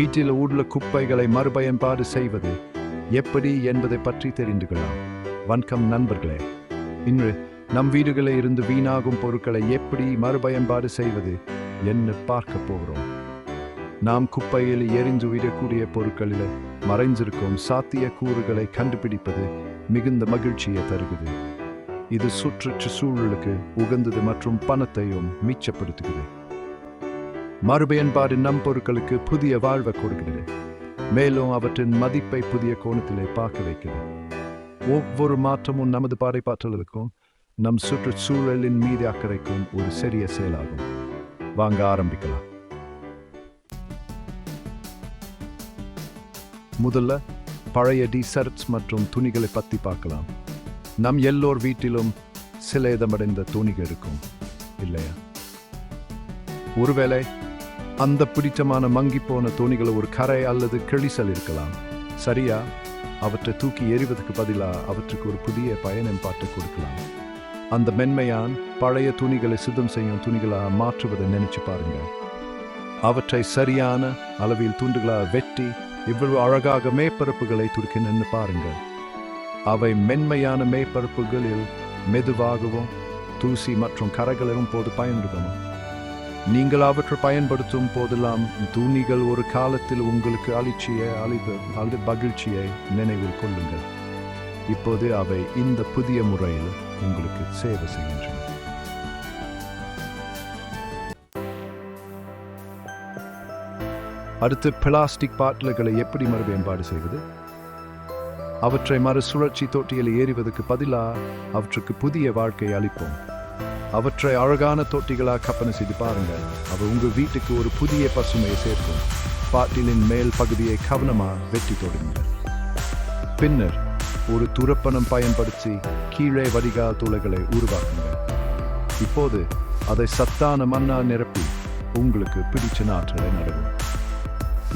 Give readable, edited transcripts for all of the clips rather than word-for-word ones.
வீட்டில் உள்ள குப்பைகளை மறுபயன்பாடு செய்வது எப்படி என்பதை பற்றி தெரிந்து கொள்ளலாம். வணக்கம் நண்பர்களே. இன்று நம் வீடுகளில் இருந்து வீணாகும் பொருட்களை எப்படி மறுபயன்பாடு செய்வது என்று பார்க்க போகிறோம். நாம் குப்பையில் எரிந்து விடக்கூடிய பொருட்களில் மறைந்திருக்கும் சாத்திய கூறுகளை கண்டுபிடிப்பது மிகுந்த மகிழ்ச்சியை தருகிறது. இது சுற்றுச்சூழலுக்கு உகந்தது மற்றும் பணத்தையும் மிச்சப்படுத்துகிறது. மறுபயன்பாடு நம் பொருட்களுக்கு புதிய வாழ்வை கொடுக்கிறது, மேலும் அவற்றின் மதிப்பை புதிய கோணத்திலே பார்க்க வைக்கிறது. ஒவ்வொரு மாற்றமும் நமது படைப்பாற்றலுக்கும் நம் சுற்றுச்சூழலின் மீது அக்கறைக்கும் ஒரு சிறிய செயலாகும். வாங்க ஆரம்பிக்கலாம். முதல்ல பழைய டி-ஷர்ட்ஸ் மற்றும் துணிகளை பற்றி பார்க்கலாம். நம் எல்லோர் வீட்டிலும் சிலேதமடைந்த துணிகள் இருக்கும், இல்லையா? ஒருவேளை அந்த பிடித்தமான மங்கிப்போன துணிகளை ஒரு கரை அல்லது கிழிசல் இருக்கலாம். சரியா? அவற்றை தூக்கி எறிவதற்கு பதிலாக அவற்றுக்கு ஒரு புதிய பயன்பாட்டை கொடுக்கலாம். அந்த மென்மையான பழைய துணிகளை சுத்தம் செய்யும் துணிகளாக மாற்றுவதை நினைச்சு பாருங்க. அவற்றை சரியான அளவில் துண்டுகளாக வெட்டி இவ்வளவு அழகாக மேற்பரப்புகளை துடிக்கணும்னு பாருங்க. அவை மென்மையான மேற்பரப்புகளில் மெதுவாகவும் தூசி மற்றும் கரைகளிலும் போது பயன்படுத்தணும். நீங்கள் அவற்றை பயன்படுத்தும் போதெல்லாம் துணிகள் ஒரு காலத்தில் உங்களுக்கு அளித்த மகிழ்ச்சியை நினைவில் கொள்ளுங்கள். இப்போது அவை இந்த புதிய முறையில் உங்களுக்கு சேவை செய்கின்றன. அடுத்து பிளாஸ்டிக் பாட்டில்களை எப்படி மறுபயன்பாடு செய்வது? அவற்றை மறுசுழற்சி தொட்டியில் ஏறிவதற்கு பதிலாக அவற்றுக்கு புதிய வாழ்க்கையை அளிப்போம். அவற்றை அழகான தொட்டிகளாக கற்பனை செய்து பாருங்கள். அவை உங்கள் வீட்டுக்கு ஒரு புதிய பசுமையை சேர்க்கும். பாட்டிலின் மேல் பகுதியை கவனமாக வெட்டி தொடுங்கள். பின்னர் ஒரு துரப்பணம் பயன்படுத்தி கீழே வடிகால் துளைகளை உருவாக்குங்கள். இப்போது அதை சத்தான மண்ணால் நிரப்பி உங்களுக்கு பிடிச்ச நாற்றலை நடவும்.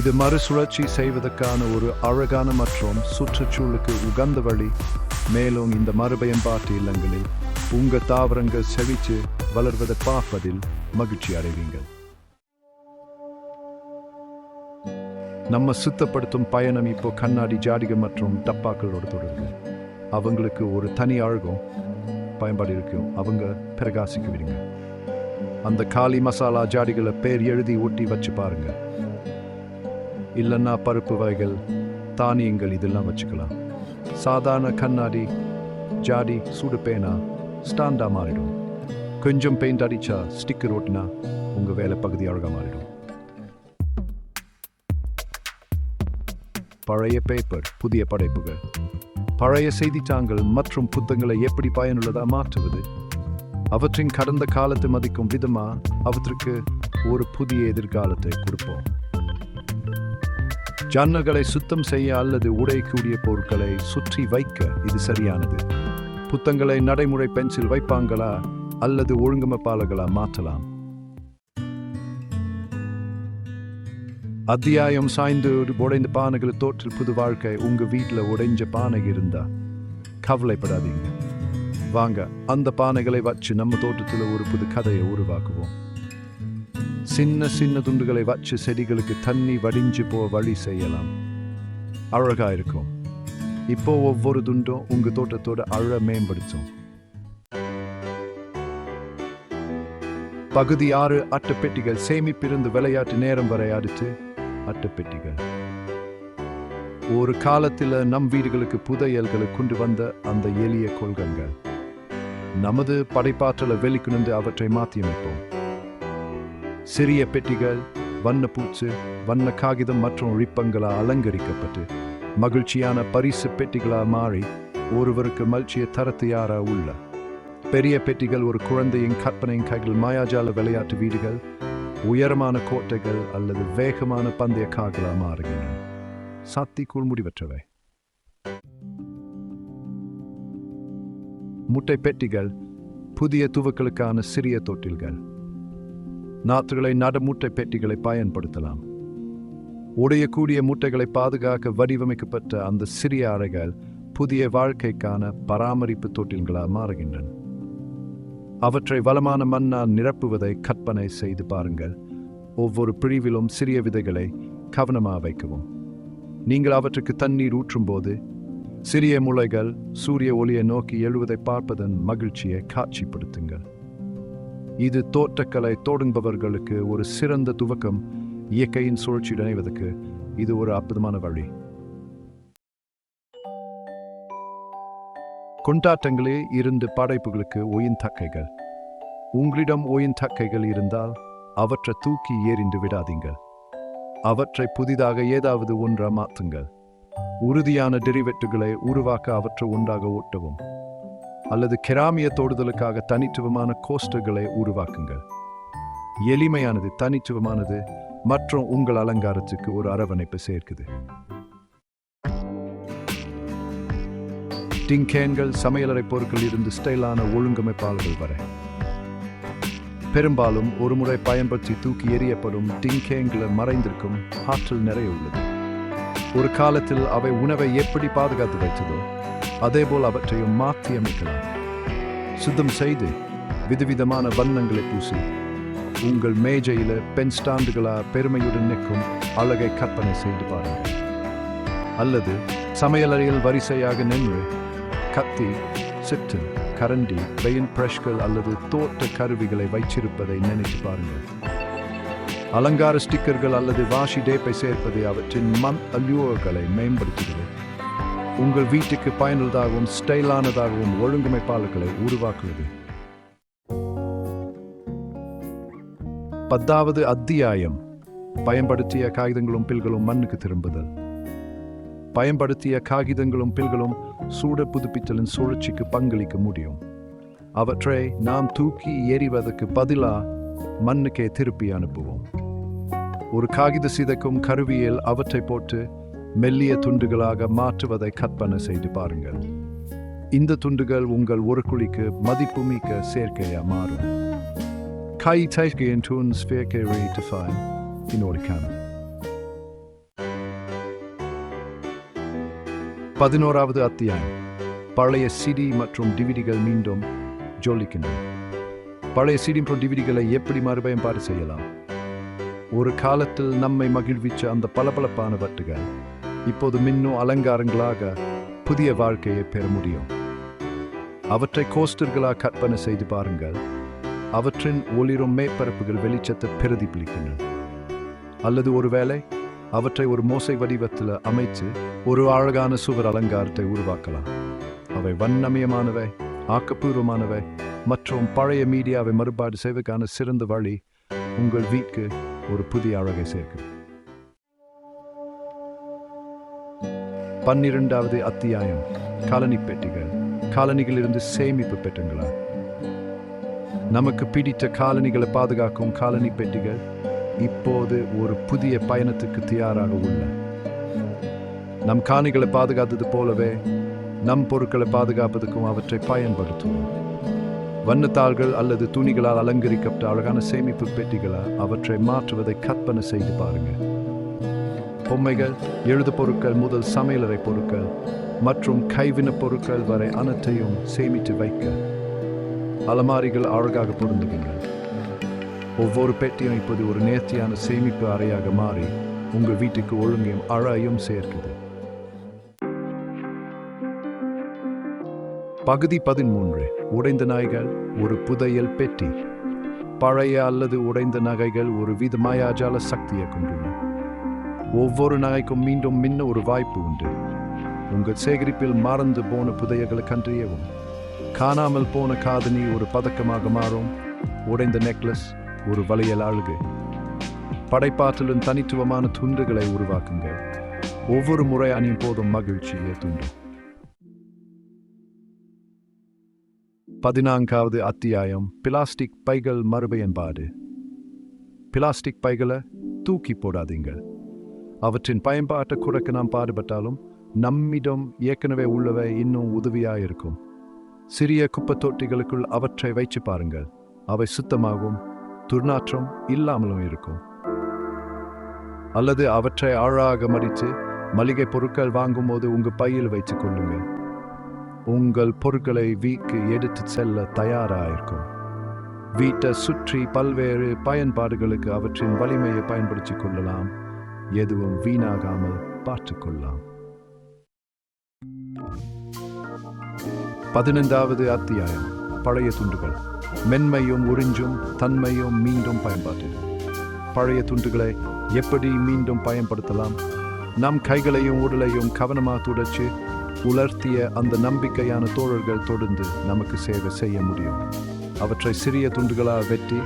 இது மறுசுழற்சி செய்வதற்கான ஒரு அழகான மற்றும் சுற்றுச்சூழலுக்கு உகந்த வழி. மேலும் இந்த மறுபயன்பாட்டு இல்லங்களில் உங்கள் தாவரங்கள் செழித்து வளர்வதை பார்ப்பதில் மகிழ்ச்சி அடைவீங்கள். நம்ம சுத்தப்படுத்தும் பயணம் இப்போ கண்ணாடி ஜாடிகள் மற்றும் டப்பாக்களோடு தொடருது. அவங்களுக்கு ஒரு தனி அழகும் பயன்பாடு இருக்கும். அவங்க பிரகாசிக்க விடுங்க. அந்த காலி மசாலா ஜாடிகளை பேர் எழுதி ஒட்டி வச்சு பாருங்க. இல்லைன்னா பருப்பு வகைகள், தானியங்கள் இதெல்லாம் வச்சுக்கலாம். சாதாரண கண்ணாடி ஜாடி சூடு பேனா ஸ்டாண்டா மாறிடும். கொஞ்சம் பெயிண்ட் அடிச்சா ஸ்டிக்கர் ஓட்டினா உங்க வேலை பகுதி அழகா மாறிடும். பழைய பேப்பர் புதிய படைப்புகள், பழைய செய்தித்தாள்கள் மற்றும் புத்தகங்களை எப்படி பயனுள்ளதா மாற்றுவது? அவற்றின் கடந்த காலத்தை மதிக்கும் விதமா அவற்றுக்கு ஒரு புதிய எதிர்காலத்தை கொடுப்போம். ஜன்னல்களை சுத்தம் செய்ய அல்லது உடையக்கூடிய பொருட்களை சுற்றி வைக்க இது சரியானது. புத்தகங்களை நடைமுறை பென்சில் வைப்பாங்களா அல்லது ஒழுங்கமைப்பாளர்களா மாற்றலாம். அத்தியாயம் சாய்ந்து உடைந்த பானைகளை தோற்றில் புது வாழ்க்கை. உங்க வீட்டில் உடைஞ்ச பானை இருந்தா கவலைப்படாதீங்க. வாங்க அந்த பானைகளை வச்சு நம்ம தோட்டத்தில் ஒரு புது கதையை உருவாக்குவோம். சின்ன சின்ன துண்டுகளை வச்சு செடிகளுக்கு தண்ணி வடிஞ்சு வழி செய்யலாம். அழகா இருக்கும். இப்போ ஒவ்வொரு துண்டும் உங்க தோட்டத்தோட அழ மேம்படுத்தும். பகுதி 6 அட்டைப்பெட்டிகள். சேமிப்பிருந்து விளையாட்டு நேரம் வரை அடுத்து அட்டைப்பெட்டிகள். ஒரு காலத்தில் நம் வீடுகளுக்கு புதையல்களை கொண்டு வந்த அந்த எளிய கொள்கங்கள். நமது படைப்பாற்றலை வெளிக்கொண்டு அவற்றை மாற்றியமைப்போம். சிறிய பெட்டிகள் வண்ணப்பூச்சு, வண்ண காகிதம் மற்றும் ரிப்பங்களால் அலங்கரிக்கப்பட்டு மகிழ்ச்சியான பரிசு பெட்டிகளாக மாறி ஒருவருக்கு மகிழ்ச்சியை தர தயாராக உள்ள பெரிய பெட்டிகள் ஒரு குழந்தையின் கற்பனையின் கைகள். மாயாஜால விளையாட்டு வீடுகள் உயரமான கோட்டைகள் அல்லது வேகமான பந்தய கார்களாக மாறுகின்றன. சாத்திக்குள் முடிவற்றவை. முட்டை பெட்டிகள் புதிய துவக்களுக்கான சிறிய தொட்டில்கள். நாற்றுகளை நட முட்டை பெட்டிகளை பயன்படுத்தலாம். உடையக்கூடிய முட்டைகளை பாதுகாக்க வடிவமைக்கப்பட்ட அந்த சிறிய அறைகள் புதிய வாழ்க்கைக்கான பராமரிப்பு தொட்டில்களாக மாறுகின்றன. அவற்றை வளமான மண்ணால் நிரப்புவதை கற்பனை செய்து பாருங்கள். ஒவ்வொரு பிரிவிலும் சிறிய விதைகளை கவனமாக வைக்கவும். நீங்கள் அவற்றுக்கு தண்ணீர் ஊற்றும்போது சிறிய முளைகள் சூரிய ஒளியை நோக்கி எழுவதை பார்ப்பதன் மகிழ்ச்சியை காட்சிப்படுத்துங்கள். இது தோட்டக்கலை தொடங்குபவர்களுக்கு ஒரு சிறந்த துவக்கம். இயற்கையின் சுழற்சி இணைவதற்கு இது ஒரு அற்புதமான வழி. கொண்டாட்டங்களே இருந்து படைப்புகளுக்கு ஒயின் தக்கைகள். உங்களிடம் ஒயின் தக்கைகள் இருந்தால் அவற்றை தூக்கி எறிந்து விடாதீங்கள். அவற்றை புதிதாக ஏதாவது ஒன்றா மாற்றுங்கள். உறுதியான டெரிவேட்டுகளை உருவாக்க அவற்றை ஒன்றாக ஓட்டவும். அல்லது கெராமிய தொடுதலுக்காக தனித்துவமான கோஸ்டர்களை உருவாக்குங்கள். எளிமையானது, தனித்துவமானது மற்றும் உங்கள் அலங்காரத்துக்கு ஒரு அரவணைப்பு சேர்க்குது. டிங்கேன்கள் சமையலறை பொருட்கள் இருந்து ஸ்டைலான ஒழுங்கமைப்பாளர்கள் வரை பெரும்பாலும் ஒரு முறை பயன்படுத்தி தூக்கி எறியப்படும் டிங்கேன்கள் மறைந்திருக்கும் ஆற்றல் நிறைய உள்ளது. ஒரு காலத்தில் அவை உணவை எப்படி பாதுகாத்து வைத்ததோ அதேபோல் அவற்றையும் மாற்றி அமைக்கலாம். சுத்தம் செய்து விதவிதமான வண்ணங்களை பூசி உங்கள் மேஜையில் பென் ஸ்டாண்டுகளா பெருமையுடன் நிற்கும் அழகை கற்பனை செய்து பாருங்கள். அல்லது சமையலறையில் வரிசையாக நின்று கத்தி, சிட்டு, கரண்டி, பெயின் பிரஷ்கள் அல்லது தோட்ட கருவிகளை வைச்சிருப்பதை நினைத்து பாருங்கள். அலங்கார ஸ்டிக்கர்கள் அல்லது வாஷி டேப்பை சேர்ப்பது அவற்றின் மண் அலுவல்களை மேம்படுத்துகிறது. உங்கள் வீட்டுக்கு பயனுள்ளதாகவும் ஸ்டைலானதாகவும் ஒழுங்கமைப்பாளர்களை உருவாக்குவது. 10வது அத்தியாயம். பயன்படுத்திய காகிதங்களும் பில்களும் மண்ணுக்கு திரும்புதல். பயன்படுத்திய காகிதங்களும் பில்களும் சூட புதுப்பித்தலின் சுழற்சிக்கு பங்களிக்க முடியும். அவற்றை நாம் தூக்கி எறிவதற்கு பதிலாக மண்ணுக்கே திருப்பி அனுப்புவோம். ஒரு காகித சிதைக்கும் கருவியில் அவற்றை போட்டு மெல்லிய துண்டுகளாக மாற்றுவதை கற்பனை செய்து பாருங்கள். இந்த துண்டுகள் உங்கள் ஒரு குழிக்கு மதிப்புமிக்க சேர்க்கையாக மாறும். கை தைக்கையின் தூண் ஸ்பேக்கை ரேட்டிஃபை இன்னொருக்கான 11வது அத்தியாயம். பழைய சிடி மற்றும் டிவிடிகள் மீண்டும் ஜொலிக்கின்றன. பழைய சிடி மற்றும் டிவிடிகளை எப்படி மறுபயன்பாடு செய்யலாம்? ஒரு காலத்தில் நம்மை மகிழ்விச்ச அந்த பளபளப்பான வட்டுகள் இப்போது மின்னும் அலங்காரங்களாக புதிய வாழ்க்கையை பெற முடியும். அவற்றை கோஸ்டர்களாக கற்பனை செய்து பாருங்கள். அவற்றின் ஒளிரும் மேற்பரப்புகள் வெளிச்சத்தை பிரதிபலிக்கின்றன. அல்லது ஒருவேளை அவற்றை ஒரு மோசை வடிவத்தில் அமைத்து ஒரு அழகான சுவர் அலங்காரத்தை உருவாக்கலாம். அவை வண்ணமயமானவை, ஆக்கப்பூர்வமானவை மற்றும் பழைய மீடியாவை மறுபாடு செய்வதற்கான சிறந்த வழி உங்கள் வீட்டுக்கு ஒரு புதிய அழகை சேர்க்கும். 12வது அத்தியாயம். காலனி பெட்டிகள். காலனிகளிலிருந்து சேமிப்பு பெட்டங்களா? நமக்கு பிடித்த காலனிகளை பாதுகாக்கும் காலனி பெட்டிகள் இப்போது ஒரு புதிய பயணத்துக்கு தயாராக உள்ளன. நம் காணிகளை பாதுகாத்தது போலவே நம் பொருட்களை பாதுகாப்பதற்கும் அவற்றை பயன்படுத்துவோம். வண்ணத்தாள்கள் அல்லது துணிகளால் அலங்கரிக்கப்பட்ட அழகான சேமிப்பு பெட்டிகளை அவற்றை மாற்றுவதை கற்பனை செய்து பாருங்கள். பொம்மைகள், எழுது பொருட்கள் முதல் சமையலறை பொருட்கள் மற்றும் கைவின பொருட்கள் வரை அனைத்தையும் சேமித்து வைக்க அலமாரிகள் அழகாக பொருந்துகின்றன. ஒவ்வொரு பெட்டியும் இப்போது ஒரு நேர்த்தியான சேமிப்பு அறையாக மாறி உங்கள் வீட்டுக்கு ஒழுங்கையும் அழகையும் சேர்க்குது. பகுதி 13. உடைந்த நகைகள் ஒரு புதையல் பெட்டி. பழைய அல்லது உடைந்த நகைகள் ஒரு வித மாயாஜால சக்தியை கொண்டுள்ளன. ஒவ்வொரு நகைக்கும் மீண்டும் மின்ன ஒரு வாய்ப்பு உண்டு. உங்கள் சேகரிப்பில் மறந்து போன புதையல்களை கண்டறியவும். காணாமல் போன காதணி ஒரு பதக்கமாக மாறும். உடைந்த நெக்லஸ் ஒரு வளையல் அழகு. படைப்பாற்றலின் தனித்துவமான துண்டுகளை உருவாக்குங்கள். ஒவ்வொரு முறை அணியும் போதும் மகிழ்ச்சியை தூண்டும். 14வது அத்தியாயம். பிளாஸ்டிக் பைகள் மறுபயன்பாடு. பிளாஸ்டிக் பைகளை தூக்கி போடாதீங்கள். அவற்றின் பயன்பாட்டை குறைக்க நாம் பாடுபட்டாலும் நம்மிடம் ஏற்கனவே உள்ளவை இன்னும் உதவியாக இருக்கும். சிறிய குப்பை தொட்டிகளுக்குள் அவற்றை வைத்து பாருங்கள். அவை சுத்தமாகவும் துர்நாற்றம் இல்லாமலும் இருக்கும். அல்லது அவற்றை அழகாக மடித்து மளிகை பொருட்கள் வாங்கும்போது உங்கள் பையில் வைத்துக் கொள்ளுங்கள். உங்கள் பொருட்களை வீட்டுக்கு எடுத்து செல்ல தயாராயிருக்கும். வீட்டை சுற்றி பல்வேறு பயன்பாடுகளுக்கு அவற்றின் வலிமையை பயன்படுத்திக் கொள்ளலாம். எதுவும் வீணாகாமல் பார்த்துக்கொள்ளலாம். 15வது அத்தியாயம். பழைய துண்டுகள். மென்மையும் உறிஞ்சும் தன்மையும் மீண்டும் பயன்பாட்டில். பழைய துண்டுகளை எப்படி மீண்டும் பயன்படுத்தலாம்? நம் கைகளையும் உடலையும் கவனமாக துடைச்சு உலர்த்திய அந்த நம்பிக்கையான தோழர்கள் தொடர்ந்து நமக்கு சேவை செய்ய முடியும். அவற்றை சிறிய துண்டுகளாக வெட்டி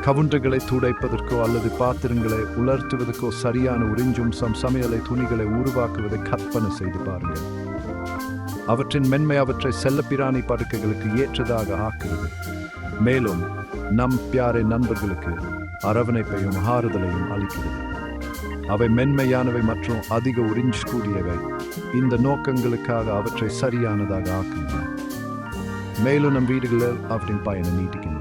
கவுண்டுகளை துடைப்பதற்கோ அல்லது பாத்திரங்களை உலர்த்துவதற்கோ சரியான உறிஞ்சும் சமையலை துணிகளை உருவாக்குவதை கற்பனை செய்து பாருங்கள். அவற்றின் மென்மை அவற்றை செல்லப்பிராணி படுக்கைகளுக்கு ஏற்றதாக ஆக்குகிறது. மேலும் நம் பியாரை நண்பர்களுக்கு அரவணைப்பையும் ஆறுதலையும் அளிக்கிறது. அவை மென்மையானவை மற்றும் அதிக உறிஞ்சக்கூடியவை. இந்த நோக்கங்களுக்காக அவற்றை சரியானதாக ஆக்குகின்றன. மேலும் நம் வீடுகளில் அவற்றின் பயனை நீட்டிக்கின்றன.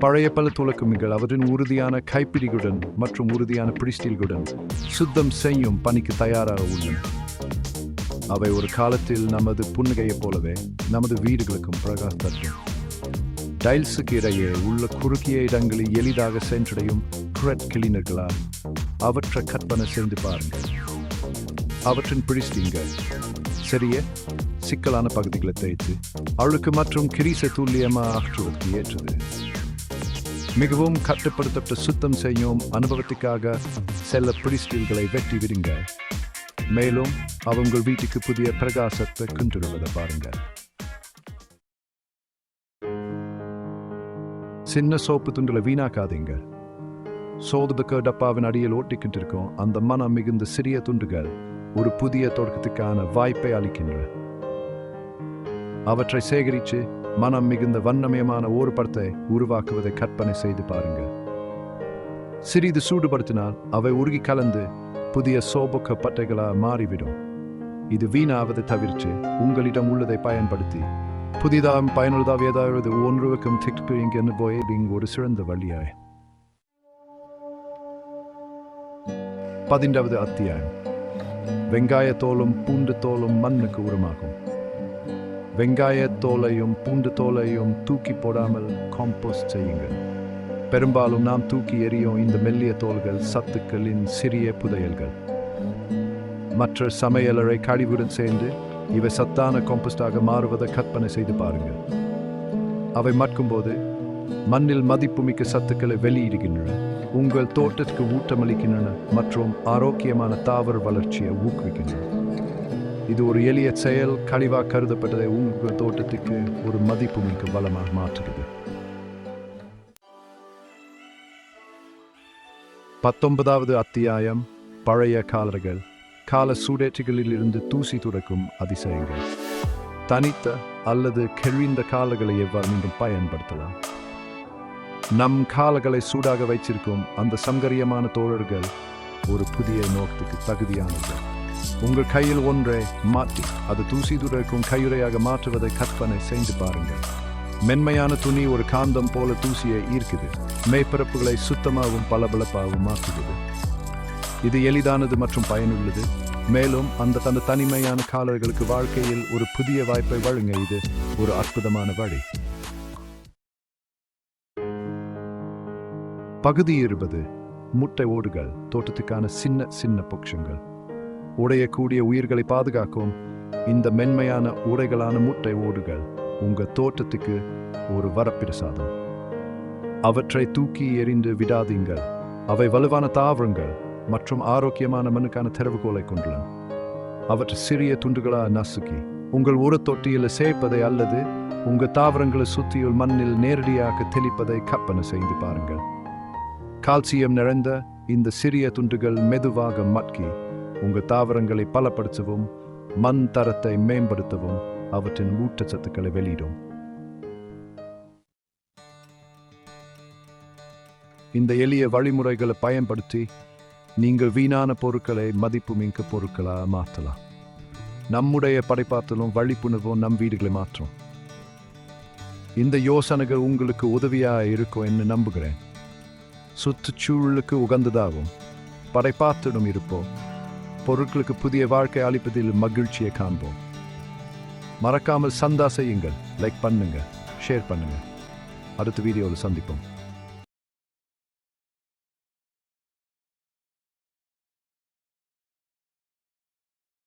பழைய பல துலக்குமிகள் அவற்றின் உறுதியான கைப்பிடிகளுடன் மற்றும் உறுதியான பிடிஸ்டீல்களுடன் சுத்தம் செய்யும் பணிக்கு தயாராக உள்ளன. அவை ஒரு காலத்தில் நமது புன்னகையைப் போலவே நமது வீடுகளுக்கும் பிரகாசம். டைல்ஸுக்கு இடையே உள்ள குறுகிய இடங்களில் எளிதாக சென்றடையும் கிரெட் கிளீனர்களால் அவற்றை கற்பனை செய்து பாருங்கள். அவற்றின் பிடிஸ்டீல்கள் சிறிய சிக்கலான பகுதிகளை தேய்த்து அழுக்கு மற்றும் கிரீசை துல்லியமாக அகற்றுவதற்கு ஏற்றது. மிகவும் கட்டுப்படுத்தப்பட்ட சுத்தம் செய்யும் அனுபவத்துக்காக செல்ல பிடிஸ்டீல்களை வெட்டி விடுங்க. மேலும் அவங்க வீட்டுக்கு புதிய பிரகாசத்தை கொண்டுவதை பாருங்கள். சின்ன சோப்பு துண்டுகளை வீணாக்காதீங்க. சோதபக்க டப்பாவின் அடியில் ஓட்டிக்கிட்டு இருக்கோம். அந்த மனம் மிகுந்த சிறிய துண்டுகள் ஒரு புதிய தொடக்கத்துக்கான வாய்ப்பை அளிக்கின்றன. அவற்றை சேகரித்து மனம் மிகுந்த வண்ணமயமான ஒரு படத்தை உருவாக்குவதை கற்பனை செய்து பாருங்கள். சிறிது சூடுபடுத்தினால் அவை உருகி கலந்து புதிய சோபக்க பட்டைகளாக மாறிவிடும். இது வீணாவதை தவிர்த்து உங்களிடம் உள்ளதை பயன்படுத்தி புதிதாக பயனுள்ளதாக ஏதாவது ஒன்றுக்கும் திக்பிரிங்க போய் ஒரு சிறந்த வழியாய். 15வது அத்தியாயம். வெங்காயத்தோலும் பூண்டு தோலும் மண்ணுக்கு உரமாகும். வெங்காயத்தோலையும் பூண்டு தோலையும் தூக்கி போடாமல் காம்போஸ்ட் செய்யுங்கள். பெரும்பாலும் நாம் தூக்கி எறியும் இந்த மெல்லிய தோல்கள் சத்துக்களின் சிறிய புதையல்கள். மற்ற சமையலறை கழிவுடன் சேர்ந்து இவை சத்தான காம்போஸ்டாக மாறுவதை கற்பனை செய்து பாருங்கள். அவை மட்கும்போது மண்ணில் மதிப்புமிக்க சத்துக்களை வெளியிடுகின்றன, உங்கள் தோட்டத்துக்கு ஊட்டமளிக்கின்றன மற்றும் ஆரோக்கியமான தாவர வளர்ச்சியை ஊக்குவிக்கின்றன. இது ஒரு எளிய செயல். கழிவாக கருதப்பட்டதை உங்கள் தோட்டத்துக்கு ஒரு மதிப்புமிக்க வளமாக மாற்றுகிறது. 19வது அத்தியாயம். பழைய காலர்கள். கால சூடேற்றிகளில் இருந்து தூசி துடைக்கும் அதிசயங்கள். தனித்த அல்லது கெழிந்த கால்களை எவ்வாறு மீண்டும் பயன்படுத்தலாம்? நம் கால்களை சூடாக வைச்சிருக்கும் அந்த சங்கரியமான தோழர்கள் ஒரு புதிய நோக்கத்துக்கு தகுதியானது. உங்கள் கையில் ஒன்றை மாற்றி அது தூசி துடைக்கும் கையுறையாக மாற்றுவதை கற்பனை செய்து பாருங்கள். மென்மையான துணி ஒரு காந்தம் போல தூசியை ஈர்க்குது, மேற்பரப்புகளை சுத்தமாகவும் பளபளப்பாகவும் மாற்றுகிறது. இது எளிதானது மற்றும் பயனுள்ளது. மேலும் அந்த தனிமையான காலர்களுக்கு வாழ்க்கையில் ஒரு புதிய வாய்ப்பை வழங்க இது ஒரு அற்புதமான வழி. பகுதி 20. முட்டை ஓடுகள். தோட்டத்துக்கான சின்ன சின்ன பொக்ஷங்கள். உடையக்கூடிய உயிர்களை பாதுகாக்கும் இந்த மென்மையான உடைகளான முட்டை ஓடுகள் உங்கள் தோட்டத்துக்கு ஒரு வரப்பிரசாதம். அவற்றை தூக்கி எறிந்து விடாதீங்கள். அவை வலுவான தாவரங்கள் மற்றும் ஆரோக்கியமான மண்ணுக்கான திறவுகோலை கொண்டுள்ளன. அவற்றை சிறிய துண்டுகளாக நசுக்கி உங்கள் உரத்தொட்டியில் சேர்ப்பதை அல்லது உங்கள் தாவரங்களை சுற்றியுள்ள மண்ணில் நேரடியாக தெளிப்பதை கற்பனை செய்து பாருங்கள். கால்சியம் நிறைந்த இந்த சிறிய துண்டுகள் மெதுவாக மட்கி உங்கள் தாவரங்களை பலப்படுத்தவும் மண் தரத்தை மேம்படுத்தவும் அவற்றின் ஊட்டச்சத்துக்களை வெளியிடும். இந்த எளிய வழிமுறைகளை பயன்படுத்தி நீங்கள் வீணான பொருட்களை மதிப்புமிக்க பொருட்களாக மாற்றலாம். நம்முடைய படைப்பாற்றலும் வழிப்புணர்வும் நம் வீடுகளை மாற்றும். இந்த யோசனைகள் உங்களுக்கு உதவியாக இருக்கும் என்று நம்புகிறேன். சுற்றுச்சூழலுக்கு உகந்ததாகவும் படைப்பாற்றலும் இருப்போம். பொருட்களுக்கு புதிய வாழ்க்கை அளிப்பதில் மகிழ்ச்சியை காண்போம். மறக்காமல் சந்தா செய்யுங்கள், லைக் பண்ணுங்க, ஷேர் பண்ணுங்க. அடுத்த வீடியோவில் சந்திப்போம்.